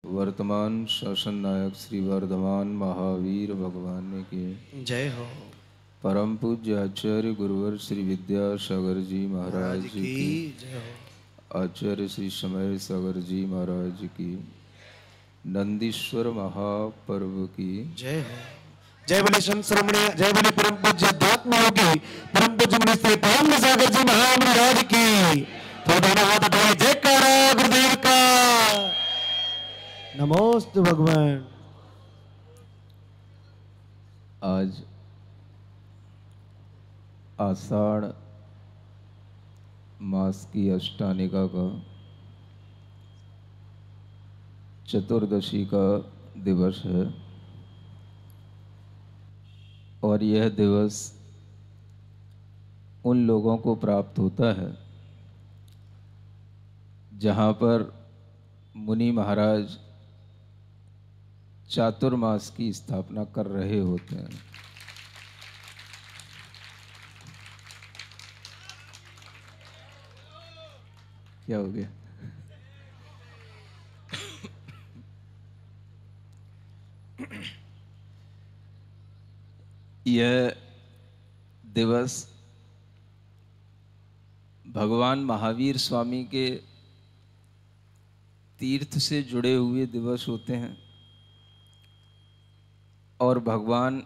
वर्तमान शासन नायक श्री वर्धमान महावीर भगवान के जय हो। परम पूज्य आचार्य गुरुवर श्री विद्यासागर जी महाराज की जय हो। आचार्य श्री समय सागर जी महाराज की नंदीश्वर महापर्व की जय हो। जय बोले संत श्रमणीय, जय बोले परम पूज्य अध्यात्म योगी परम पूज्य मुनि श्री परम सागर जी महाराज की। तो दोनों हाथ उठाए जयकारा गुरुदेव का। नमोस्तु भगवान। आज आषाढ़ मास की अष्टानिका का चतुर्दशी का दिवस है और यह दिवस उन लोगों को प्राप्त होता है जहाँ पर मुनि महाराज चातुर्मास की स्थापना कर रहे होते हैं। क्या हो गया? यह दिवस भगवान महावीर स्वामी के तीर्थ से जुड़े हुए दिवस होते हैं और भगवान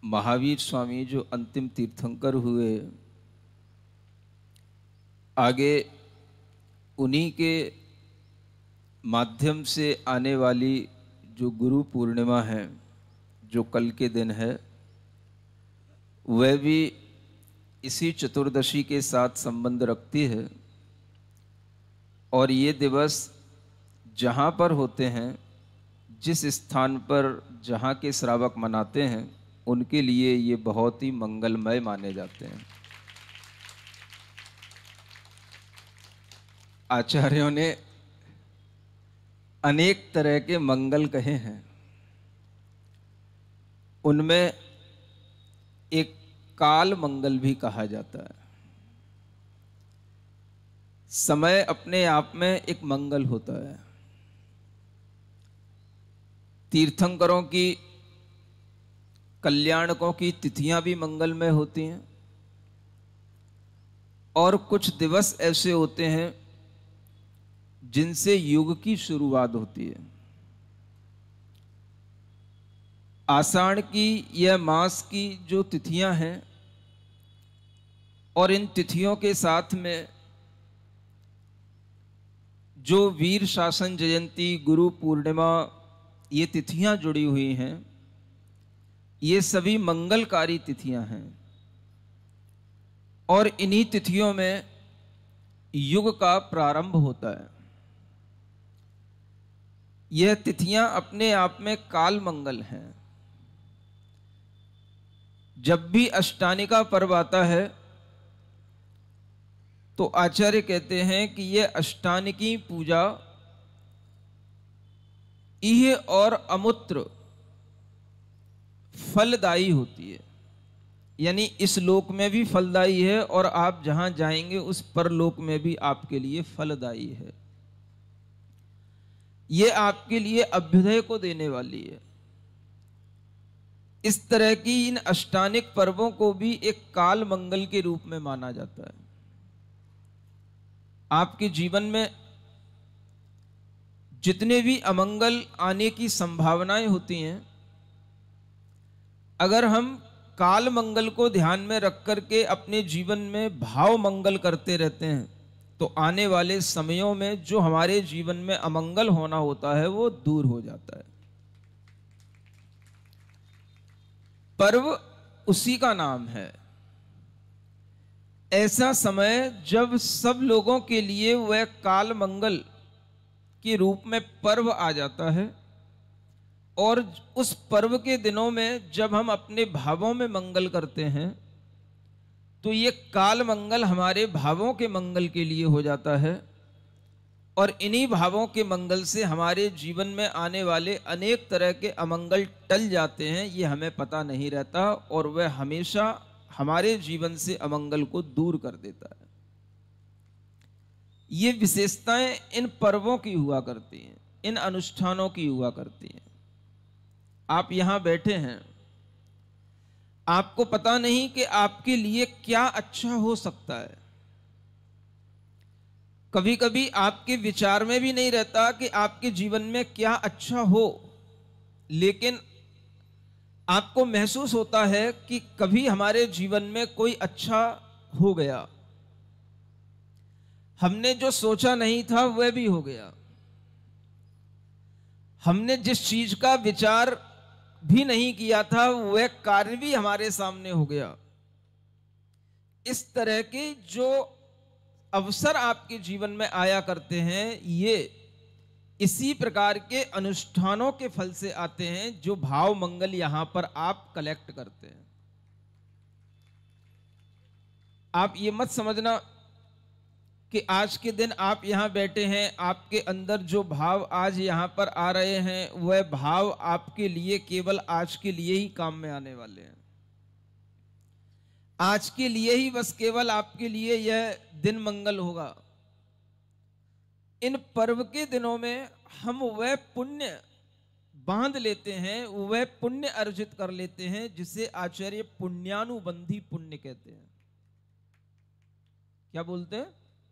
महावीर स्वामी जो अंतिम तीर्थंकर हुए, आगे उन्हीं के माध्यम से आने वाली जो गुरु पूर्णिमा है, जो कल के दिन है, वह भी इसी चतुर्दशी के साथ संबंध रखती है। और ये दिवस जहाँ पर होते हैं, जिस स्थान पर जहाँ के श्रावक मनाते हैं, उनके लिए ये बहुत ही मंगलमय माने जाते हैं। आचार्यों ने अनेक तरह के मंगल कहे हैं, उनमें एक काल मंगल भी कहा जाता है। समय अपने आप में एक मंगल होता है। तीर्थंकरों की, कल्याणकों की तिथियां भी मंगलमय होती हैं और कुछ दिवस ऐसे होते हैं जिनसे युग की शुरुआत होती है। आषाढ़ की यह मास की जो तिथियां हैं और इन तिथियों के साथ में जो वीर शासन जयंती, गुरु पूर्णिमा, ये तिथियां जुड़ी हुई हैं, ये सभी मंगलकारी तिथियां हैं और इन्हीं तिथियों में युग का प्रारंभ होता है। यह तिथियां अपने आप में काल मंगल हैं। जब भी अष्टानिका पर्व आता है तो आचार्य कहते हैं कि यह अष्टानिकी पूजा इह और अमूत्र फलदायी होती है, यानी इस लोक में भी फलदायी है और आप जहां जाएंगे उस परलोक में भी आपके लिए फलदायी है। यह आपके लिए अभ्युदय को देने वाली है। इस तरह की इन अष्टानिक पर्वों को भी एक काल मंगल के रूप में माना जाता है। आपके जीवन में जितने भी अमंगल आने की संभावनाएं होती हैं, अगर हम काल मंगल को ध्यान में रख करके अपने जीवन में भाव मंगल करते रहते हैं तो आने वाले समयों में जो हमारे जीवन में अमंगल होना होता है वो दूर हो जाता है। पर्व उसी का नाम है। ऐसा समय जब सब लोगों के लिए वह काल मंगल के रूप में पर्व आ जाता है और उस पर्व के दिनों में जब हम अपने भावों में मंगल करते हैं तो ये काल मंगल हमारे भावों के मंगल के लिए हो जाता है और इन्हीं भावों के मंगल से हमारे जीवन में आने वाले अनेक तरह के अमंगल टल जाते हैं। ये हमें पता नहीं रहता और वह हमेशा हमारे जीवन से अमंगल को दूर कर देता है। ये विशेषताएं इन पर्वों की हुआ करती हैं, इन अनुष्ठानों की हुआ करती हैं। आप यहां बैठे हैं, आपको पता नहीं कि आपके लिए क्या अच्छा हो सकता है। कभी कभी आपके विचार में भी नहीं रहता कि आपके जीवन में क्या अच्छा हो, लेकिन आपको महसूस होता है कि कभी हमारे जीवन में कोई अच्छा हो गया, हमने जो सोचा नहीं था वह भी हो गया, हमने जिस चीज का विचार भी नहीं किया था वह कार्य भी हमारे सामने हो गया। इस तरह के जो अवसर आपके जीवन में आया करते हैं, ये इसी प्रकार के अनुष्ठानों के फल से आते हैं जो भाव मंगल यहां पर आप कलेक्ट करते हैं। आप ये मत समझना कि आज के दिन आप यहां बैठे हैं, आपके अंदर जो भाव आज यहां पर आ रहे हैं वह भाव आपके लिए केवल आज के लिए ही काम में आने वाले हैं। आज के लिए ही बस केवल आपके लिए यह दिन मंगल होगा। इन पर्व के दिनों में हम वह पुण्य बांध लेते हैं, वह पुण्य अर्जित कर लेते हैं जिसे आचार्य पुण्यानुबंधी पुण्य कहते हैं। क्या बोलते हैं?